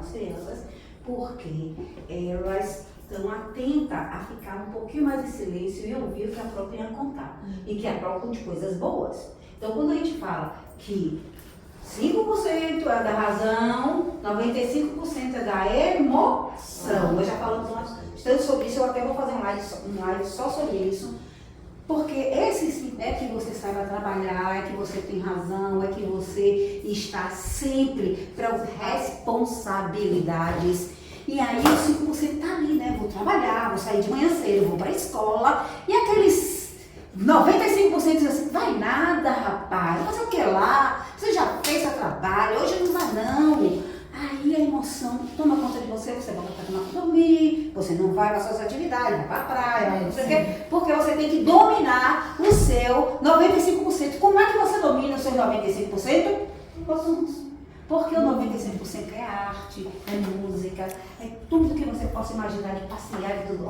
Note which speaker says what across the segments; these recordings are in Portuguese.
Speaker 1: as crianças, porque elas estão atentas a ficar um pouquinho mais em silêncio e ouvir o que a própria ia contar. E que a própria conte coisas boas. Então, quando a gente fala que 5% é da razão, 95% é da emoção. Nós já falamos bastante sobre isso, eu até vou fazer um live só sobre isso. Porque esse é que você saiba trabalhar, é que você tem razão, é que você está sempre para as responsabilidades. E aí o 5% está ali, né? Vou trabalhar, vou sair de manhã cedo, vou para a escola. E aqueles 95% diz assim, vai nada, rapaz, fazer o que lá? Você já fez seu trabalho, hoje não vai não. Aí a emoção toma conta de você, você volta para a cama para dormir, você não vai para suas atividades, vai para a praia, não sei o quê, porque você tem que dominar o seu 95%. Como é que você domina os seus 95%? Porque o 95% é arte, é música, é tudo que você possa imaginar de passear e tudo.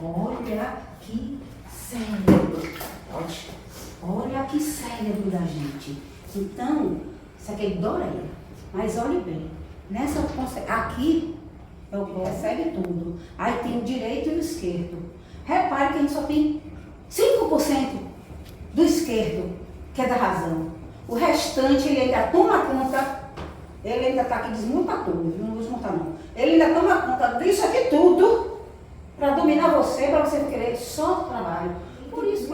Speaker 1: Olha que cérebro. Olha que cérebro da gente. Então, isso aqui é Doreia. Mas olhe bem, aqui é o que recebe tudo. Aí tem o direito e o esquerdo. Repare que a gente só tem 5% do esquerdo, que é da razão. O restante, ele ainda toma conta, ele ainda está aqui, desmonta tudo, não vou desmontar não. Ele ainda toma conta disso aqui tudo, para dominar você, para você querer só trabalho. Por isso,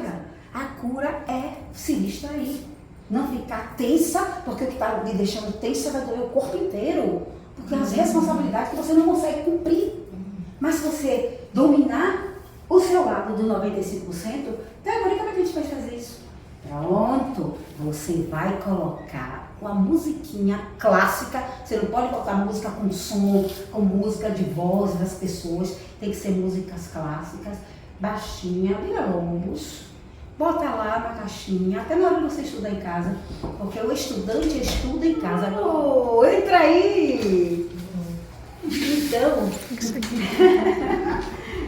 Speaker 1: a cura é se distrair. Não ficar tensa, porque o que está me deixando tensa vai doer o corpo inteiro. Porque as responsabilidades que você não consegue cumprir. Mas se você dominar o seu lado do 95%, teoricamente a gente vai fazer isso. Pronto, você vai colocar uma musiquinha clássica. Você não pode botar música com som, com música de voz das pessoas. Tem que ser músicas clássicas, baixinha, Villa-Lobos. Bota lá na caixinha, até na hora de você estudar em casa, porque o estudante estuda em casa. Oh, entra aí! Então,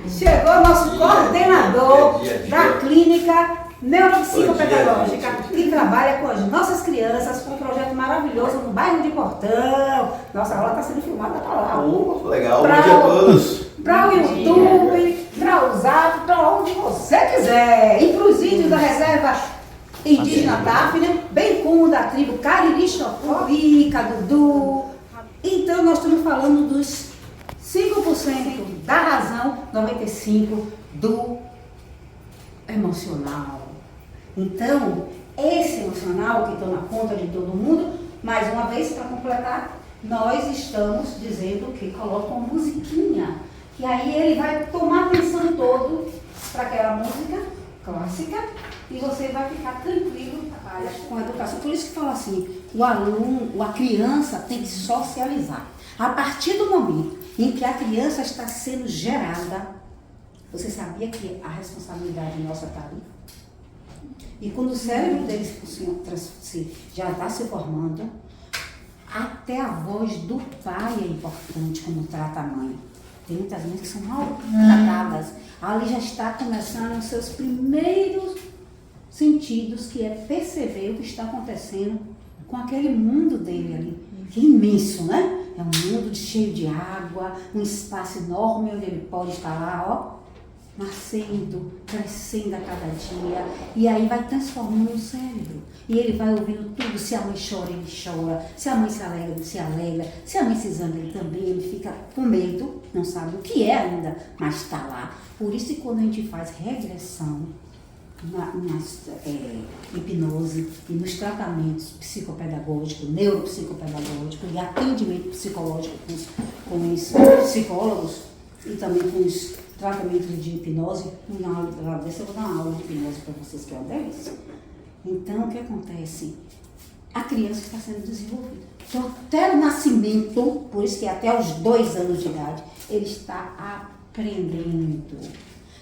Speaker 1: chegou o nosso coordenador da clínica neuropsicopedagógica, que trabalha com as nossas crianças, com um projeto maravilhoso no bairro de Portão. Nossa aula está sendo filmada para lá.
Speaker 2: Legal, bom dia a todos.
Speaker 1: Para o YouTube, para o Zap, para onde você quiser. E para os índios da reserva indígena Tafna, bem como da tribo Cariri, Chocó, Ica, Dudu. Então nós estamos falando dos 5% da razão, 95% do emocional. Então, esse emocional que toma conta de todo mundo, mais uma vez para completar, nós estamos dizendo que coloca uma musiquinha. E aí ele vai tomar atenção todo para aquela música clássica e você vai ficar tranquilo com a educação. Por isso que fala assim, o aluno, a criança tem que socializar. A partir do momento em que a criança está sendo gerada, você sabia que a responsabilidade nossa está ali? E quando o cérebro dele já está se formando, até a voz do pai é importante como trata a mãe. Tem muitas mães que são mal tratadas. Ali já está começando os seus primeiros sentidos, que é perceber o que está acontecendo com aquele mundo dele ali, que é imenso, né? É um mundo cheio de água, um espaço enorme onde ele pode estar lá, ó, nascendo, crescendo a cada dia, e aí vai transformando o cérebro. E ele vai ouvindo tudo. Se a mãe chora, ele chora. Se a mãe se alegra, ele se alegra. Se a mãe se zanga, ele também. Ele fica com medo, não sabe o que é ainda, mas está lá. Por isso que quando a gente faz regressão na hipnose e nos tratamentos psicopedagógicos, neuropsicopedagógicos e atendimento psicológico com os psicólogos e também com os tratamentos de hipnose, na aula dessa eu vou dar uma aula de hipnose para vocês, que é uma delícia. Então, o que acontece? A criança está sendo desenvolvida. Então, até o nascimento, por isso que até os 2 anos de idade, ele está aprendendo,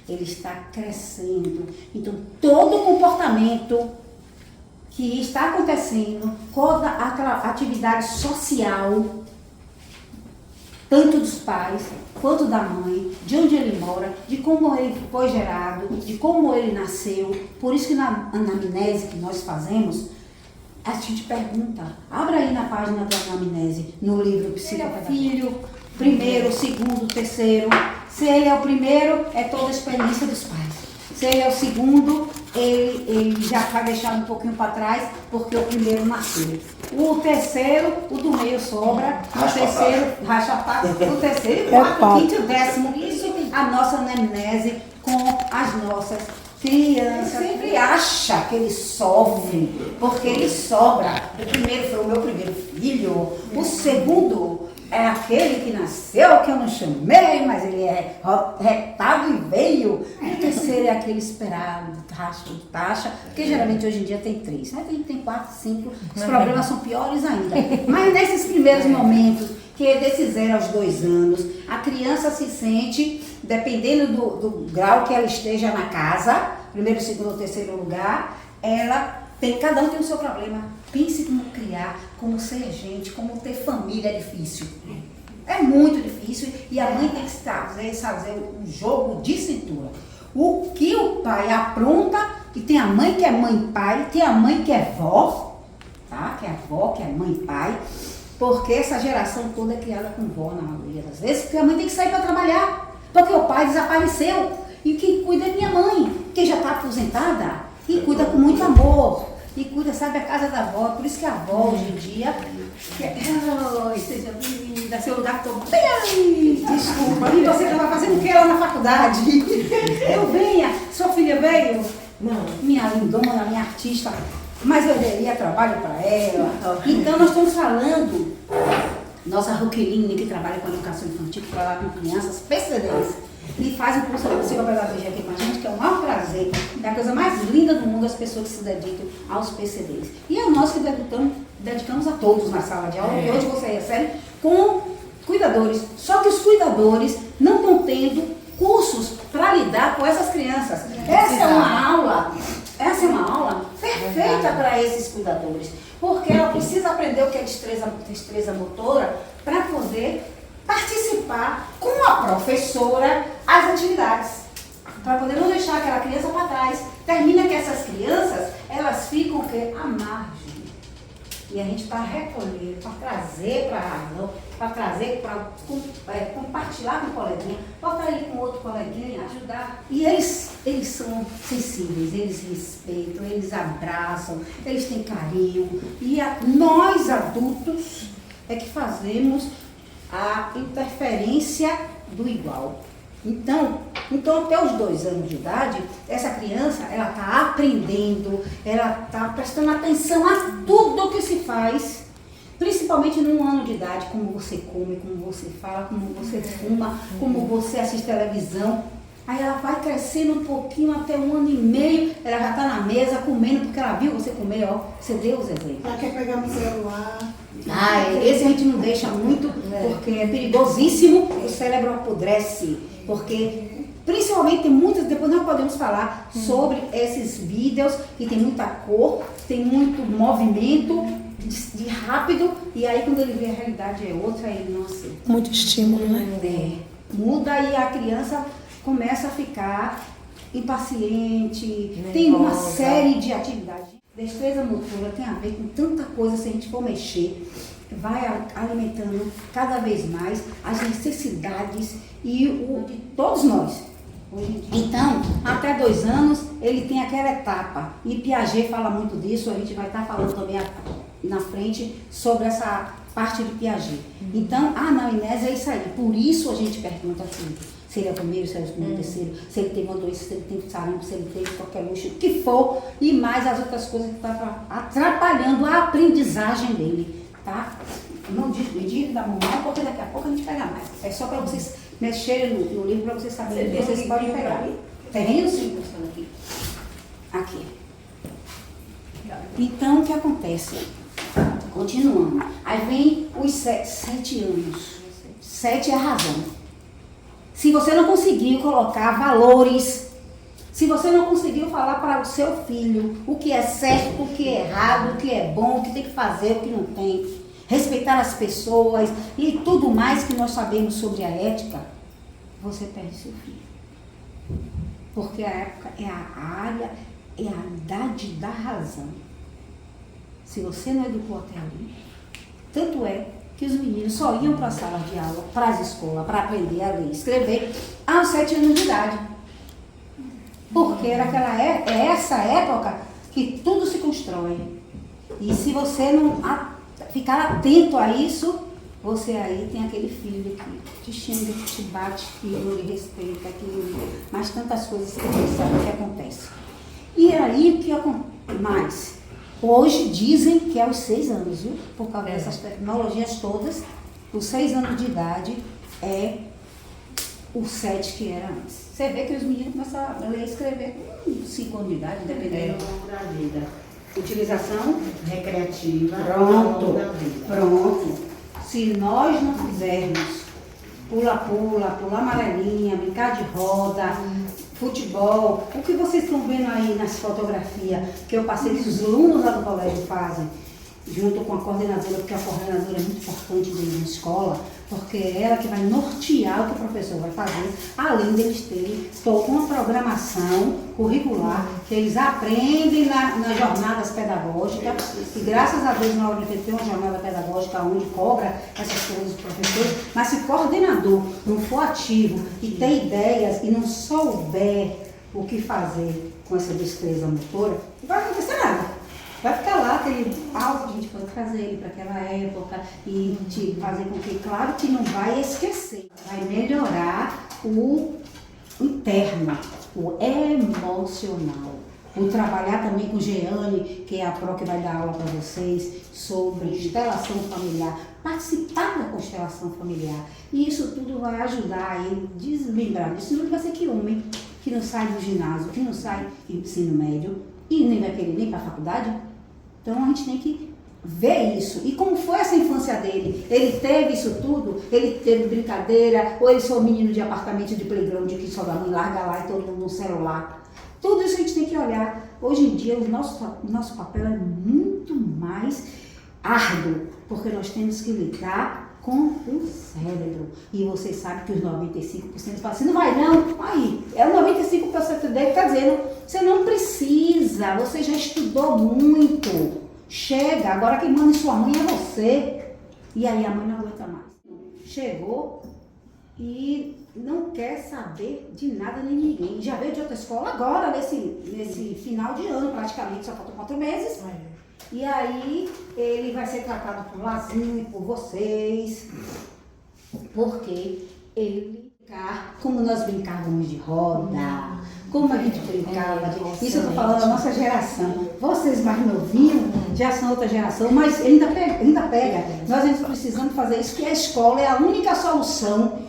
Speaker 1: ele está crescendo. Então, todo o comportamento que está acontecendo, toda aquela atividade social, tanto dos pais quanto da mãe, de onde ele mora, de como ele foi gerado, de como ele nasceu. Por isso que na anamnese que nós fazemos, a gente pergunta, abra aí na página da anamnese, no livro Filho, primeiro, segundo, terceiro. Se ele é o primeiro, é toda a experiência dos pais. Se ele é o segundo, ele já vai deixar um pouquinho para trás, porque o primeiro nasceu. O terceiro, o do meio sobra, o terceiro racha a pata, o terceiro, quarto, quinto e o décimo. Isso a nossa anamnese com as nossas crianças. Sempre acha que ele sofre, porque ele sobra. O primeiro foi o meu primeiro filho, o segundo é aquele que nasceu, que eu não chamei, mas ele é retado e veio. E o terceiro é aquele esperado, taxa, porque geralmente hoje em dia tem 3, né? Tem 4, 5, os problemas são piores ainda. Mas nesses primeiros momentos, que é desses 0 aos 2 anos, a criança se sente, dependendo do grau que ela esteja na casa, primeiro, segundo ou terceiro lugar, cada um tem o seu problema. Pense como criar, como ser gente, como ter família é difícil. É muito difícil e a mãe tem que fazer um jogo de cintura. O que o pai apronta, e tem a mãe que é mãe e pai, tem a mãe que é vó, tá? Que é avó, que é mãe e pai, porque essa geração toda é criada com vó na maioria das vezes, porque a mãe tem que sair para trabalhar, porque o pai desapareceu. E quem cuida é minha mãe, que já está aposentada e cuida com muito amor. E cuida, sabe, a casa da avó. Por isso que a avó, hoje em dia, seja bem-vinda, seu lugar todo bem. Desculpa, e você estava fazendo o que lá na faculdade? Eu venha, sua filha veio? Não. Minha lindona, minha artista, mas eu daria trabalho para ela. Então, nós estamos falando, nossa Roqueline, que trabalha com a educação infantil, que trabalha com crianças, PCDs. E faz o curso de psicopedagogia aqui com a gente, que é um maior prazer. É a coisa mais linda do mundo as pessoas que se dedicam aos PCDs. E é nós que dedicamos a todos na sala de aula, que hoje você recebe com cuidadores. Só que os cuidadores não estão tendo cursos para lidar com essas crianças. Essa é uma aula perfeita para esses cuidadores. Porque ela precisa aprender o que é destreza motora para poder participar com a professora as atividades, para poder não deixar aquela criança para trás. Termina que essas crianças, elas ficam à margem. E a gente para recolher, para trazer para a razão, para trazer, para compartilhar com o coleguinha, botar ele com outro coleguinha, ajudar. E eles são sensíveis, eles respeitam, eles abraçam, eles têm carinho. E nós adultos é que fazemos a interferência do igual. Então até os 2 anos de idade, essa criança, ela está aprendendo, ela está prestando atenção a tudo que se faz, principalmente no 1 ano de idade, como você come, como você fala, como você fuma, como você assiste televisão. Aí ela vai crescendo um pouquinho até 1 ano e meio, ela já está na mesa comendo, porque ela viu você comer, você deu os exemplos.
Speaker 3: Ela quer pegar no celular.
Speaker 1: Esse a gente não deixa muito, porque é perigosíssimo, o cérebro apodrece, porque principalmente tem muitas, depois nós podemos falar sobre esses vídeos que tem muita cor, tem muito movimento de rápido, e aí quando ele vê a realidade é outra, ele não aceita.
Speaker 3: Muito estímulo, né?
Speaker 1: Muda e a criança começa a ficar impaciente, tem uma série de atividades. Destreza motora tem a ver com tanta coisa, se a gente for mexer, vai alimentando cada vez mais as necessidades de todos nós. Então, até 2 anos, ele tem aquela etapa. E Piaget fala muito disso, a gente vai estar falando também na frente sobre essa parte de Piaget. Então, a anamnese é isso aí. Por isso a gente pergunta assim, se ele é o primeiro, se ele é o segundo, terceiro, se ele teve uma doença, se ele tem sarampo, se ele teve qualquer luxo, o que for, e mais as outras coisas que estão atrapalhando a aprendizagem dele, tá? Não despedir da mamãe, porque daqui a pouco a gente pega mais. É só para vocês mexerem no livro, para vocês saberem que vocês podem pegar. Tenho sim, professor, aqui. Aqui. Então, o que acontece? Continuando. Aí vem os 7 anos. 7 é a razão. Se você não conseguiu colocar valores, se você não conseguiu falar para o seu filho o que é certo, o que é errado, o que é bom, o que tem que fazer, o que não tem, respeitar as pessoas e tudo mais que nós sabemos sobre a ética, você perde seu filho. Porque a época é a área, é a idade da razão. se você não educou até ali. Tanto é que os meninos só iam para a sala de aula, para as escolas, para aprender a ler e escrever aos 7 anos de idade. Porque era essa época que tudo se constrói. E se você não ficar atento a isso, você aí tem aquele filho que te xinga, que te bate, que não lhe respeita, mas tantas coisas que você sabe que acontecem. E aí o que acontece mais? Hoje dizem que é aos 6 anos, viu? Por causa dessas tecnologias todas, os 6 anos de idade é o 7 que era antes. Você vê que os meninos começam a ler e escrever com 5 anos de idade, dependendo do longo da vida. Utilização
Speaker 3: recreativa.
Speaker 1: Pronto. Se nós não fizermos pula-pula, pular amarelinha, brincar de roda, futebol, o que vocês estão vendo aí nas fotografias que eu passei, que os alunos lá do colégio fazem, junto com a coordenadora, porque a coordenadora é muito importante dentro da escola, porque é ela que vai nortear o que o professor vai fazer, além deles terem toda uma programação curricular, que eles aprendem nas jornadas pedagógicas, e graças a Deus na UNIFED tem uma jornada pedagógica onde cobra essas coisas dos professores, mas se o coordenador não for ativo e tem ideias e não souber o que fazer com essa destreza motora, não vai acontecer nada. Vai ficar lá aquele algo que a gente pode trazer ele para aquela época e te fazer com que, claro que não vai esquecer, vai melhorar o interno, o emocional. Vou trabalhar também com Jeane, que é a pró que vai dar aula para vocês, sobre constelação familiar, participar da constelação familiar. E isso tudo vai ajudar a ele desmembrar disso. Não vai ser que homem que não sai do ginásio, que não sai do ensino médio e nem vai querer nem para a faculdade. Então a gente tem que ver isso. E como foi essa infância dele? Ele teve isso tudo? Ele teve brincadeira? Ou ele foi um menino de apartamento de playground que só da mãe larga lá e todo mundo no celular? Tudo isso a gente tem que olhar. Hoje em dia o nosso papel é muito mais árduo, porque nós temos que lidar com o cérebro. E vocês sabem que os 95% falam assim, não vai não, aí, é o 95% dele que está dizendo, você não precisa, você já estudou muito, chega, agora quem manda em sua mãe é você. E aí a mãe não aguenta mais. Chegou e não quer saber de nada nem ninguém. Já veio de outra escola agora, nesse final de ano, praticamente, só faltam 4 meses. E aí ele vai ser tratado por Lazinho, por vocês, porque ele como nós brincávamos de roda, como a gente brincava, isso eu estou falando da nossa geração. Vocês mais novinhos já são outra geração, mas ainda pega. Nós ainda precisamos fazer isso, que a escola é a única solução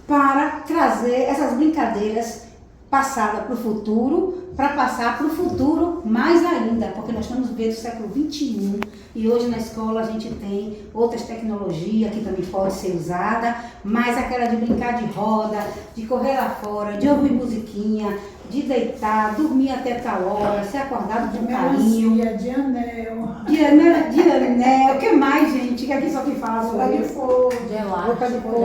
Speaker 1: para trazer essas brincadeiras passadas para o futuro, para passar para o futuro mais ainda, porque nós estamos vivendo o século XXI e hoje na escola a gente tem outras tecnologias que também pode ser usada, mas aquela de brincar de roda, de correr lá fora, de ouvir musiquinha, de deitar, dormir até tal hora, ser acordado com carinho.
Speaker 3: De anel.
Speaker 1: De anel, o que mais, gente? Que aqui só que fala sobre
Speaker 3: De fogo.
Speaker 4: De elástico.
Speaker 1: boca de fogo,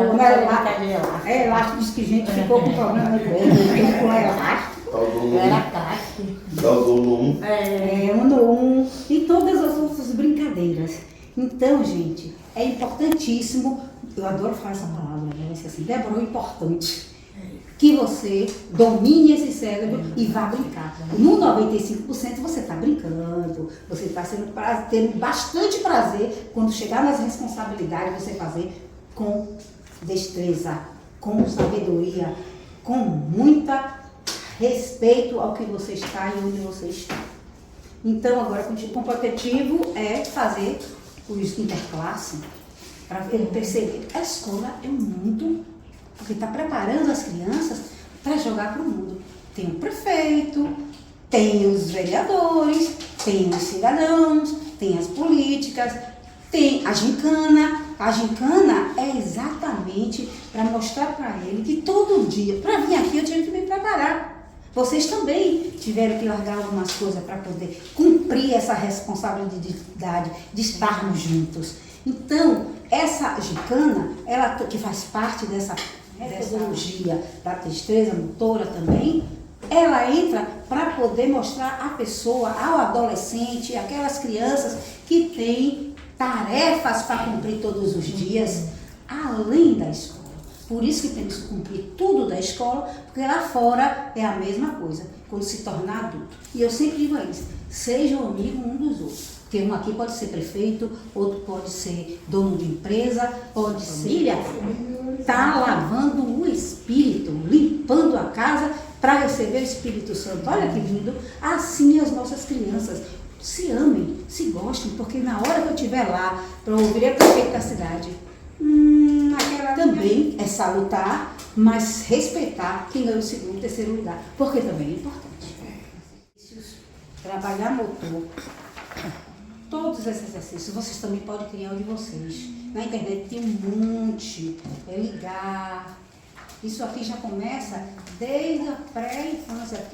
Speaker 1: elástico, diz que gente ficou com problema de perna, com elástico.
Speaker 4: Era craque.
Speaker 2: Dogolum.
Speaker 1: E todas as outras brincadeiras. Então, gente, é importantíssimo, eu adoro falar essa palavra, né? Vai ser assim, Débora, é importante que você domine esse cérebro e vá brincar. No 95% você está brincando, você está tendo bastante prazer quando chegar nas responsabilidades, você fazer com destreza, com sabedoria, com muita respeito ao que você está e onde você está. Então, agora, o competitivo é fazer os interclasse para ele perceber que a escola é muito, porque está preparando as crianças para jogar para o mundo. Tem o prefeito, tem os vereadores, tem os cidadãos, tem as políticas, tem a gincana. A gincana é exatamente para mostrar para ele que todo dia, para vir aqui eu tive que me preparar. Vocês também tiveram que largar algumas coisas para poder cumprir essa responsabilidade de estarmos juntos. Então, essa gincana, ela que faz parte dessa metodologia da destreza motora também, ela entra para poder mostrar à pessoa, ao adolescente, aquelas crianças que tem tarefas para cumprir todos os dias, além da escola. Por isso que temos que cumprir tudo da escola, porque lá fora é a mesma coisa, quando se tornar adulto. E eu sempre digo a eles, sejam amigos um dos outros. Porque um aqui pode ser prefeito, outro pode ser dono de empresa, pode ser... Filha, está lavando o espírito, limpando a casa para receber o Espírito Santo. Olha que lindo. Assim as nossas crianças. Se amem, se gostem, porque na hora que eu estiver lá, para ouvir a prefeito da cidade, aquela também é salutar, mas respeitar quem ganhou o segundo e terceiro lugar, porque também é importante. Trabalhar motor, todos esses exercícios, vocês também podem criar o de vocês. Na internet tem um monte, é ligar. Isso aqui já começa desde a pré-infância,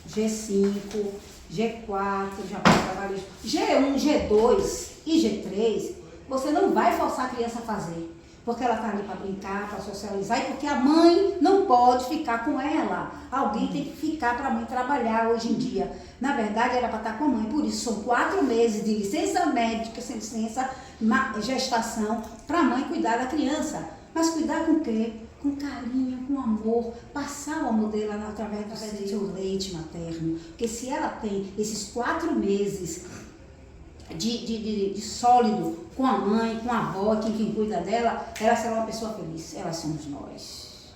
Speaker 1: G5, G4, já pode trabalhar G1, G2 e G3, você não vai forçar a criança a fazer, porque ela está ali para brincar, para socializar, e porque a mãe não pode ficar com ela. Alguém tem que ficar para a mãe trabalhar hoje em dia. Na verdade, era para estar com a mãe, por isso são 4 meses de licença médica, sem licença, gestação, para a mãe cuidar da criança. Mas cuidar com o quê? Com carinho, com amor, passar o amor dela através do seu leite materno. Porque se ela tem esses 4 meses de sólido com a mãe, com a avó, quem cuida dela, ela será uma pessoa feliz. Elas somos nós.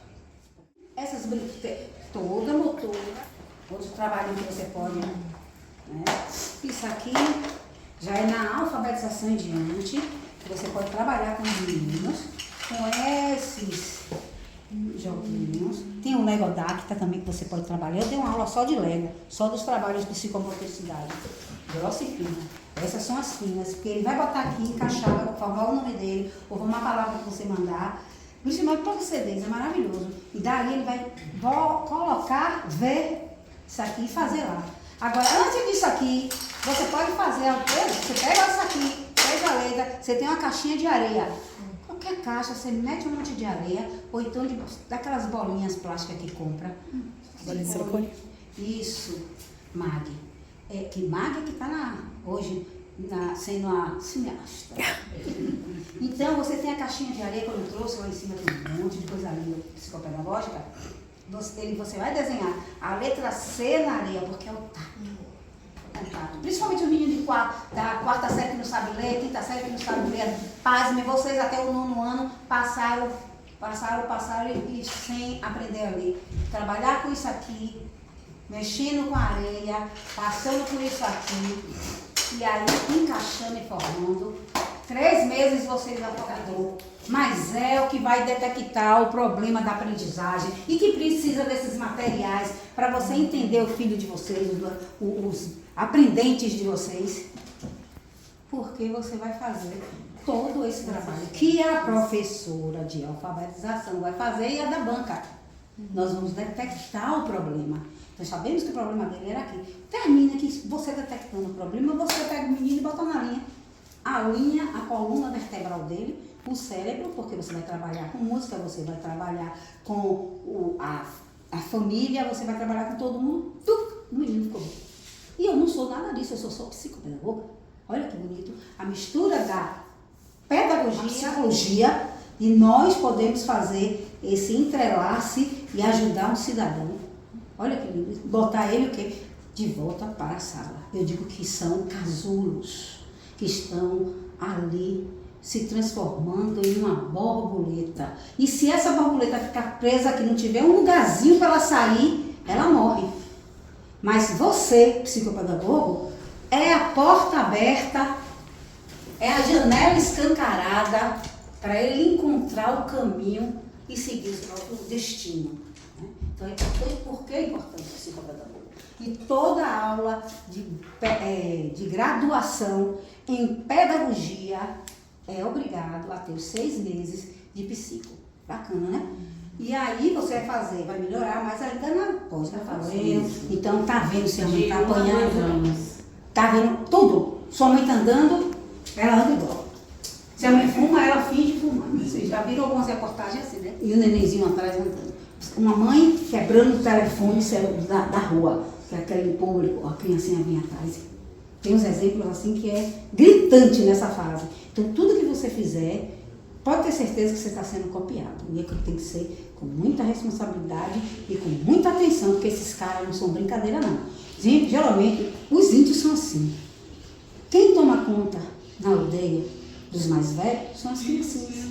Speaker 1: Essas brincadeiras, toda motora, outro trabalho que você pode, né? Isso aqui já é na alfabetização em diante, que você pode trabalhar com os meninos, com esses joguinhos. Tem o Lego Dacta também que você pode trabalhar. Eu dei uma aula só de Lego, só dos trabalhos de psicomotricidade, grossa e fina. Essas são as finas, porque ele vai botar aqui, encaixar, formar o nome dele, ou uma palavra que você mandar, principalmente para os CDs, é maravilhoso. E daí ele vai colocar, ver isso aqui e fazer lá. Agora, antes disso aqui, você pode fazer uma coisa, você pega isso aqui, pega a letra, você tem uma caixinha de areia. Qualquer caixa, você mete um monte de areia, ou então daquelas bolinhas plásticas que compra.
Speaker 5: Bolinha de silicone?
Speaker 1: Isso, Mag. Que Mag é que está hoje sendo a cineasta. Então, você tem a caixinha de areia que eu trouxe lá em cima, tem um monte de coisa linda psicopedagógica. Você vai desenhar a letra C na areia, porque é o tato. Principalmente os meninos da quarta série que não sabem ler, quinta série que não sabem ler. Pasmem, vocês até o 9º ano passaram e sem aprender a ler. Trabalhar com isso aqui, mexendo com a areia, passando por isso aqui, e aí encaixando e formando. 3 meses vocês aprendem, mas é o que vai detectar o problema da aprendizagem e que precisa desses materiais para você entender o filho de vocês, os aprendentes de vocês, porque você vai fazer todo esse trabalho que a professora de alfabetização vai fazer e a da banca. Nós vamos detectar o problema. Nós sabemos que o problema dele era aqui. Termina que você detectando o problema, você pega o menino e bota na linha. Alinha a coluna vertebral dele, o cérebro, porque você vai trabalhar com música, você vai trabalhar com a família, você vai trabalhar com todo mundo. O menino ficou bom. E eu não sou nada disso, eu sou só psicopedagoga. Olha que bonito. A mistura da pedagogia, a psicologia, e nós podemos fazer esse entrelace e ajudar um cidadão. Olha que lindo. Botar ele o quê? De volta para a sala. Eu digo que são casulos que estão ali se transformando em uma borboleta. E se essa borboleta ficar presa aqui, não tiver um lugarzinho para ela sair, ela morre. Mas você, psicopedagogo, é a porta aberta, é a janela escancarada para ele encontrar o caminho e seguir o próprio destino. Então é importante. Por que é importante o psicopedagogo? E toda aula de graduação em pedagogia é obrigado a ter os 6 meses de psico. Bacana, né? E aí você vai melhorar, mas ainda não pode estar fazendo. Então tá vendo se a mãe tá apanhando, tá vendo tudo. Sua mãe tá andando, ela anda igual. Se a mãe fuma, ela finge fumar. Vocês já viram algumas reportagens assim, né? E o nenenzinho atrás andando. Uma mãe quebrando o telefone da rua, que é aquele público, a criancinha vinha atrás. Tem uns exemplos assim que é gritante nessa fase. Então, tudo que você fizer, pode ter certeza que você está sendo copiado. E tem que ser com muita responsabilidade e com muita atenção, porque esses caras não são brincadeira, não. Geralmente, os índios são assim. Quem toma conta na aldeia dos mais velhos são as criancinhas.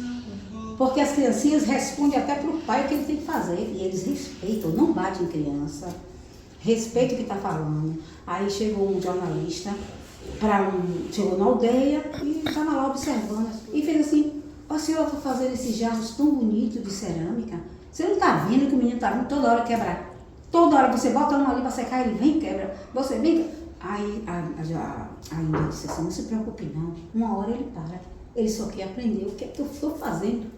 Speaker 1: Porque as criancinhas respondem até para o pai o que ele tem que fazer. E eles respeitam, não batem em criança. Respeitam o que está falando. Aí chegou um jornalista, chegou na aldeia e estava lá observando. E fez assim, a senhora está fazendo esses jarros tão bonitos de cerâmica. Você não está vendo que o menino está vindo toda hora quebrar? Toda hora você bota um ali para secar, ele vem e quebra. Você vem. Aí a Índia disse assim, não se preocupe não. Uma hora ele para. Ele só quer aprender o que é que eu estou fazendo.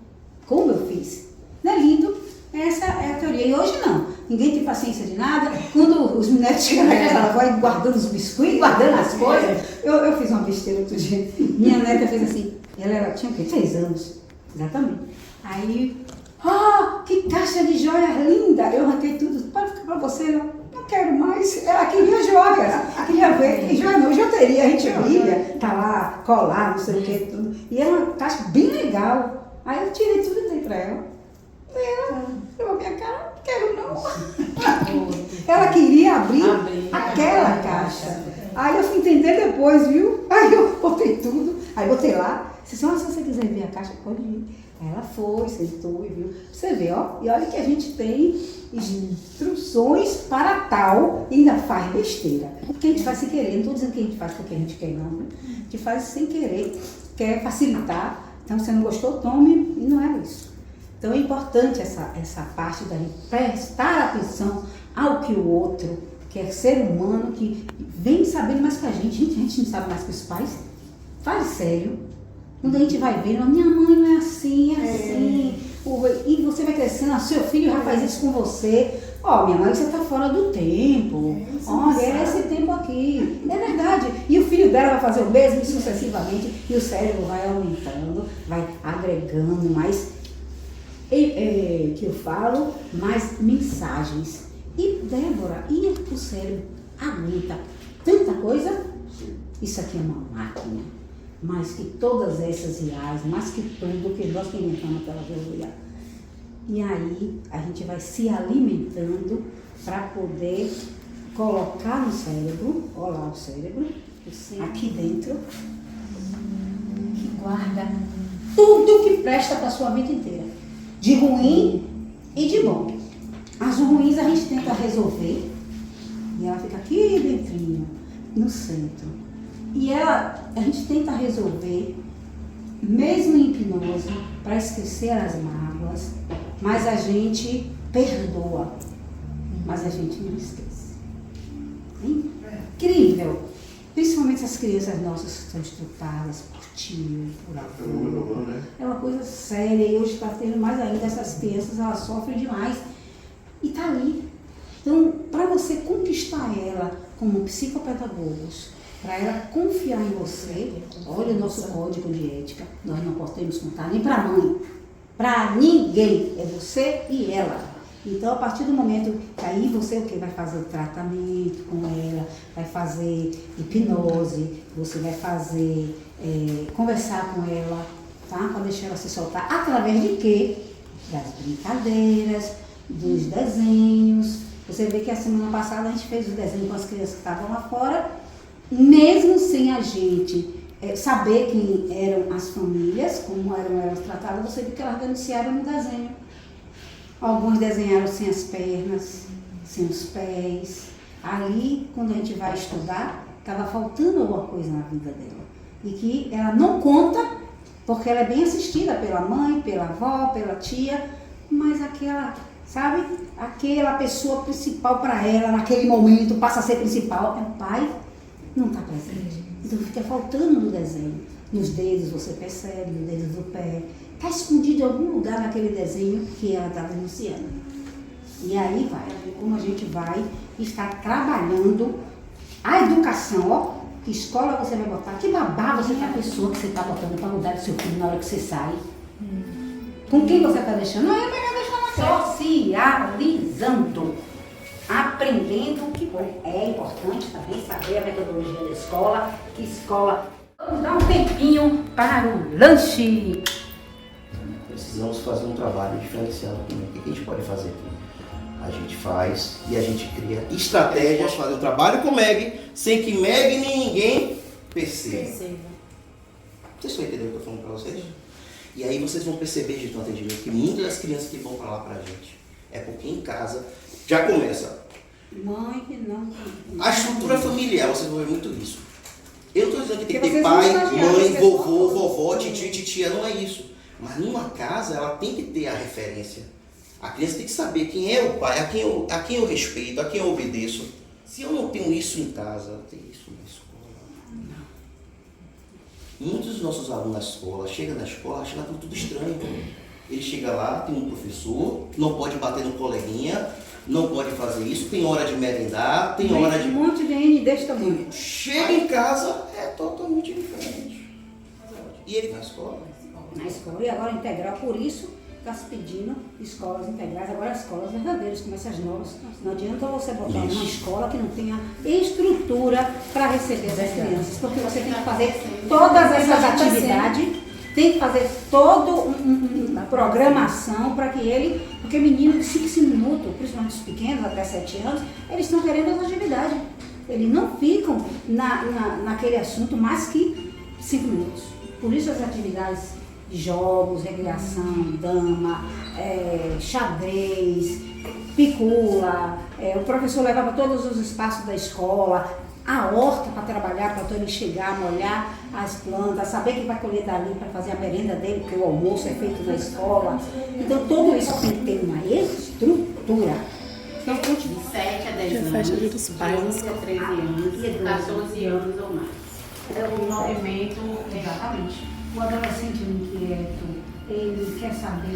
Speaker 1: Como eu fiz. Não é lindo? Essa é a teoria. E hoje não. Ninguém tem paciência de nada. Quando os netos chegam na casa, ela vai guardando os biscoitos, guardando as coisas. Eu fiz uma besteira outro dia. Minha neta fez assim. Ela tinha o quê? 3 anos. Exatamente. Aí, que caixa de joia linda. Eu arranquei tudo. Pode ficar para você, não? Não quero mais. Ela queria joia. Queria ver. E joia não, joteria. A gente brilha. Tá lá, colar, não sei o que, tudo. E era uma caixa bem legal. Aí eu tirei tudo e dei para ela. Ela olhou a minha cara, não quero não. Ela queria abrir aquela caixa. Aí eu fui entender depois, viu? Aí eu botei tudo, aí botei lá. Se você quiser ver a caixa, pode ir. Aí ela foi, sentou e viu. Você vê, ó. E olha que a gente tem instruções para tal e ainda faz besteira. Porque a gente faz sem querer. Não estou dizendo que a gente faz porque a gente quer, não. A gente faz sem querer. Quer facilitar. Então, você não gostou, tome. E não é isso. Então, é importante essa parte da gente prestar atenção ao que o outro, que é ser humano, que vem sabendo mais que a gente. A gente não sabe mais que os pais. Fale sério. Quando a gente vai ver, minha mãe não é assim, é assim. E você vai crescendo, seu filho já faz isso com você. Minha mãe, você está fora do tempo. Olha, é esse tempo aqui. É verdade. E o filho dela vai fazer o mesmo sucessivamente. E o cérebro vai aumentando, vai agregando mais, que eu falo, mais mensagens. E Débora, e o cérebro aguenta tanta coisa? Isso aqui é uma máquina. Mais que todas essas IAs, mais que tudo que nós inventamos aquela IA. E aí a gente vai se alimentando para poder colocar no cérebro, olha lá o cérebro, aqui dentro, que guarda tudo que presta para a sua vida inteira, de ruim e de bom. As ruins a gente tenta resolver e ela fica aqui dentrinho, no centro. E a gente tenta resolver, mesmo em hipnose, para esquecer as mágoas, mas a gente perdoa, mas a gente não esquece. Incrível! Principalmente as crianças nossas que são estrutadas por tio, por avô. É uma coisa séria e hoje está tendo mais ainda. Essas crianças, elas sofrem demais. E está ali. Então, para você conquistar ela como psicopedagogos, para ela confiar em você, olha o nosso código de ética, nós não podemos contar nem para a mãe, para ninguém, é você e ela. Então, a partir do momento que aí você vai fazer o tratamento com ela, vai fazer hipnose, você vai fazer, conversar com ela, tá? Para deixar ela se soltar, através de quê? Das brincadeiras, dos desenhos. Você vê que a semana passada a gente fez o desenho com as crianças que estavam lá fora, mesmo sem a gente saber quem eram as famílias, como eram elas tratadas, você viu que elas denunciaram no desenho. Alguns desenharam sem as pernas, sem os pés. Ali, quando a gente vai estudar, estava faltando alguma coisa na vida dela. E que ela não conta, porque ela é bem assistida pela mãe, pela avó, pela tia, mas aquela, sabe, aquela pessoa principal para ela, naquele momento, passa a ser principal, é o pai. Não está presente. Então fica faltando no desenho. Nos dedos você percebe, nos dedos do pé. Está escondido em algum lugar naquele desenho que ela está denunciando. E aí vai, como a gente vai estar trabalhando a educação, ó. Que escola você vai botar, que babá você tá a pessoa que você está botando para mudar do seu filho na hora que você sai. Com quem você está deixando? Não é melhor deixar na socializando, aprendendo o que é importante também saber a metodologia da escola, que escola... Vamos dar um tempinho para o lanche.
Speaker 2: Precisamos fazer um trabalho diferenciado também. O que a gente pode fazer aqui? A gente faz e a gente cria estratégias, fazer um trabalho com Meg, sem que Meg nem ninguém perceba. Vocês estão entendendo o que eu estou falando para vocês? E aí vocês vão perceber, gente, no atendimento, que muitas das crianças que vão para lá para a gente é porque em casa já começa.
Speaker 1: Mãe que não...
Speaker 2: A estrutura familiar, vocês vão ver muito isso. Eu não estou dizendo que tem que
Speaker 1: Porque
Speaker 2: ter
Speaker 1: vocês
Speaker 2: pai,
Speaker 1: não estagiaram,
Speaker 2: mãe,
Speaker 1: vocês
Speaker 2: vovô,
Speaker 1: não-
Speaker 2: vovó, titio, titia, não é isso. Mas numa casa ela tem que ter a referência. A criança tem que saber quem é o pai, a quem eu respeito, a quem eu obedeço. Se eu não tenho isso em casa, eu tenho isso na escola. Muitos dos nossos alunos na escola chegam na escola achando tudo estranho. Ele chega lá, tem um professor, não pode bater no coleguinha, não pode fazer isso, tem hora de merendar, tem hora de...
Speaker 1: Um monte de N desse tamanho.
Speaker 2: Chega em casa, é totalmente diferente. E ele vai à escola?
Speaker 1: Na escola, e agora integral, por isso está se pedindo escolas integrais, agora escolas verdadeiras, como essas novas. Não adianta você botar uma escola que não tenha estrutura para receber essas crianças, porque você tem que fazer todas essas atividades, tem que fazer toda uma programação para que ele, porque menino de 5 minutos, principalmente os pequenos, até 7 anos, eles estão querendo as atividades. Eles não ficam naquele assunto mais que 5 minutos. Por isso as atividades de jogos, recreação, dama, xadrez, picula, o professor levava todos os espaços da escola, a horta para trabalhar, para ele chegar, molhar as plantas, saber que vai colher dali para fazer a merenda dele, porque o almoço é feito na escola. Então tudo isso tem que ter uma estrutura. Então, continua.
Speaker 4: De 7 a 10 anos, de 11 a 13 anos, 14 anos ou mais. O movimento,
Speaker 1: Exatamente. O adolescente inquieto, ele quer saber,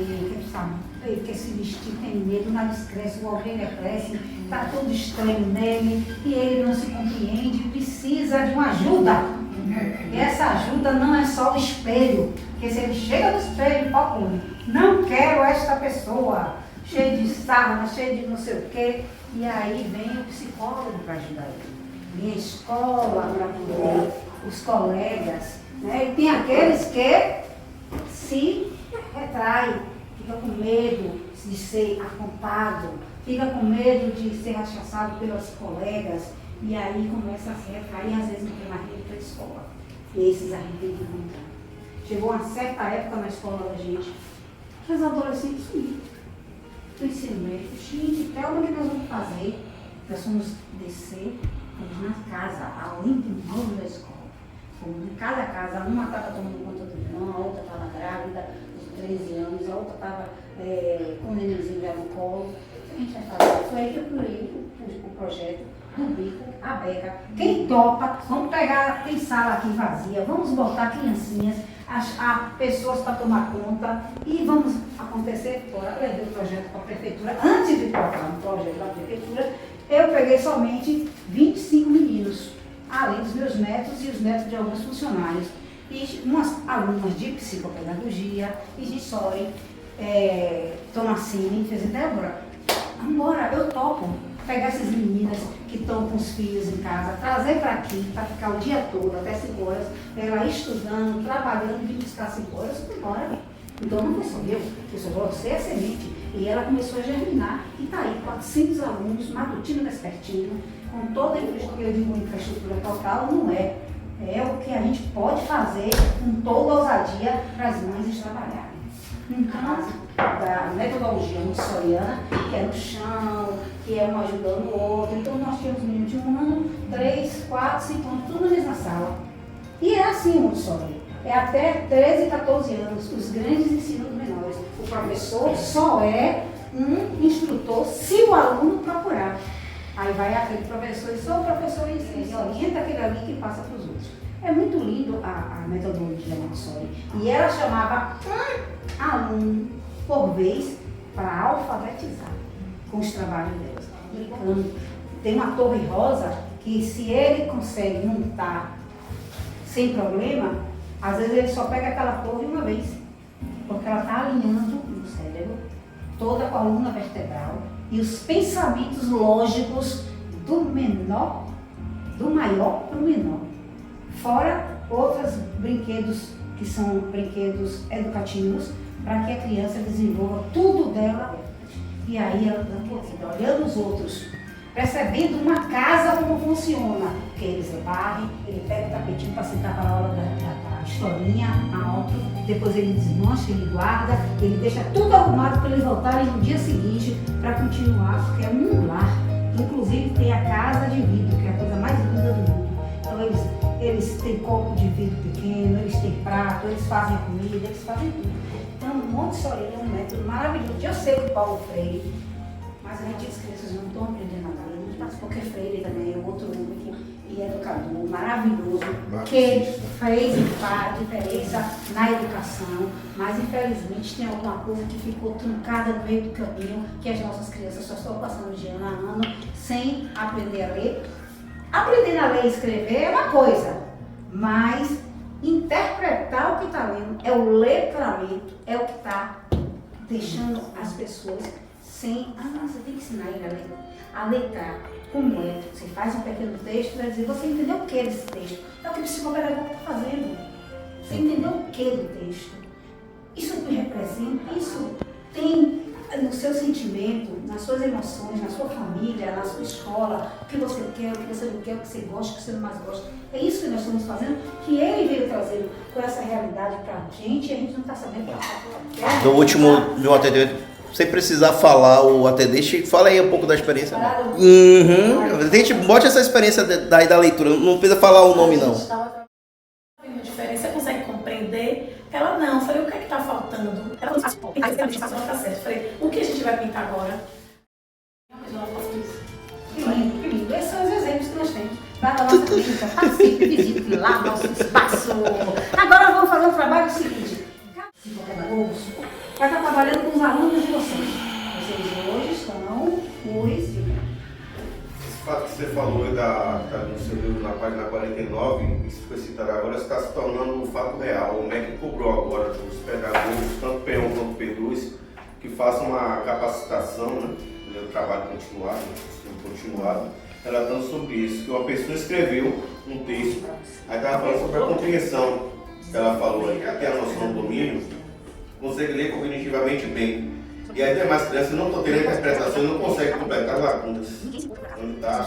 Speaker 1: ele quer se vestir, tem medo, o nariz cresce, o orelha cresce, está tudo estranho nele e ele não se compreende, precisa de uma ajuda. E essa ajuda não é só o espelho, porque se ele chega no espelho e fala, não quero esta pessoa, cheio de sarna, cheio de não sei o quê, e aí vem o psicólogo para ajudar ele. Vem a escola para poder, os colegas. Né? E tem aqueles que se retraem, fica com medo de ser apontado, fica com medo de ser rechaçado pelos colegas, e aí começa a se retrair, às vezes não tem mais rede para a escola. E esses a gente tem que encontrar. Chegou uma certa época na escola da gente, que os adolescentes sumiram do ensino médio. Gente, até o que nós vamos fazer? Nós vamos descer, vamos na casa, além do muro da escola. Em cada casa, uma estava tomando conta do irmão, a outra estava grávida, dos 13 anos, a outra estava com o nenenzinho já no colo. O que a gente vai fazer? Foi aí que eu criei o projeto do Bico, a Beca. Quem topa, vamos pegar, tem sala aqui vazia, vamos botar criancinhas, pessoas para tomar conta e vamos acontecer fora. Eu levei o projeto para a prefeitura, antes de colocar no projeto da prefeitura, eu peguei somente 25 meninos. Além dos meus netos e os netos de alguns funcionários. E umas alunas de psicopedagogia, e de Sori, Tomacini, fez Débora, agora eu topo pegar essas meninas que estão com os filhos em casa, trazer para aqui, para ficar o dia todo, até 5 horas, ela estudando, trabalhando, vir buscar 5 horas, foi embora. Então não foi só eu, você é a semente. E ela começou a germinar, e está aí, 400 alunos, matutino vespertino, com toda a infraestrutura, eu digo infraestrutura total, não é. É o que a gente pode fazer com toda a ousadia para as mães trabalharem. Então, da metodologia montessoriana, que é no chão, que é um ajudando o outro. Então, nós tínhamos meninos de 1 ano, 3, 4, 5 anos, tudo na mesma sala. E é assim o Montessori. É até 13, 14 anos, os grandes ensinam os menores. O professor só é um instrutor se o aluno procurar. Aí vai aquele professor e só o professor ensina, e orienta aquele ali que passa para os outros. É muito lindo a metodologia Montessori. E ela chamava um aluno por vez para alfabetizar com os trabalhos delas. Então, tem uma torre rosa que se ele consegue montar sem problema, às vezes ele só pega aquela torre uma vez, porque ela está alinhando no cérebro toda a coluna vertebral e os pensamentos lógicos do maior para o menor. Fora outros brinquedos que são brinquedos educativos, para que a criança desenvolva tudo dela. E aí ela olhando os outros, percebendo uma casa como funciona. Porque eles varrem, ele pega o tapetinho para sentar para a hora da historinha, a outra, depois ele desmancha, ele guarda, ele deixa tudo arrumado para eles voltarem no dia seguinte para continuar, porque é um lar. Inclusive tem a casa de vidro, que é a coisa mais linda do mundo. Então eles têm copo de vidro pequeno, eles têm prato, eles fazem comida, eles fazem tudo. Então, Montessori é um método maravilhoso. Eu sei que Paulo Freire, mas a gente, as crianças não estão aprendendo a ler, mas porque Freire também é outro homem e educador maravilhoso, que fez e faz diferença na educação, mas infelizmente tem alguma coisa que ficou truncada no meio do caminho, que as nossas crianças só estão passando de ano a ano sem aprender a ler. Aprender a ler e escrever é uma coisa, mas interpretar o que está lendo é o letramento, é o que está deixando as pessoas sem. Você tem que ensinar ele a letrar. Como é? Você faz um pequeno texto, vai dizer, você entendeu o que desse texto? É o que o psicopedagogo está fazendo. Você entendeu o que do texto? Isso me representa, isso tem no seu sentimento, nas suas emoções, na sua família, na sua escola, o que você quer, o que você não quer, o que você gosta, o que você não mais gosta. É isso que nós estamos fazendo, que ele veio trazendo com essa realidade para a gente e a gente não está sabendo passar.
Speaker 2: No último, meu ATD, sem precisar falar o ATD, fala aí um pouco da experiência. A gente bote essa experiência da leitura, não precisa falar o nome não.
Speaker 5: A diferença, você consegue compreender? Ela não, eu falei, o que é que está faltando? Ela não está certo. Falei, o que a gente vai pintar agora?
Speaker 1: Que lindo. Esses são os exemplos que nós temos da nossa clínica. Participe, visite lá nosso espaço. Agora vamos fazer um trabalho seguinte. Cada pedagogos vai estar trabalhando com os alunos de vocês. Vocês hoje estão os...
Speaker 6: Esse fato que você falou no seu livro, na página 49, isso foi citado agora, está se tornando um fato real. O MEC cobrou agora dos pedagogos, tanto P1 quanto P2, que façam uma capacitação, né, no trabalho continuado, relatando sobre isso, que uma pessoa escreveu um texto, aí estava falando sobre a compreensão, que ela falou aí, até a noção do domínio, consegue ler cognitivamente bem. E aí demais crianças não estão tendo interpretação e não conseguem completar lacunas. Onde está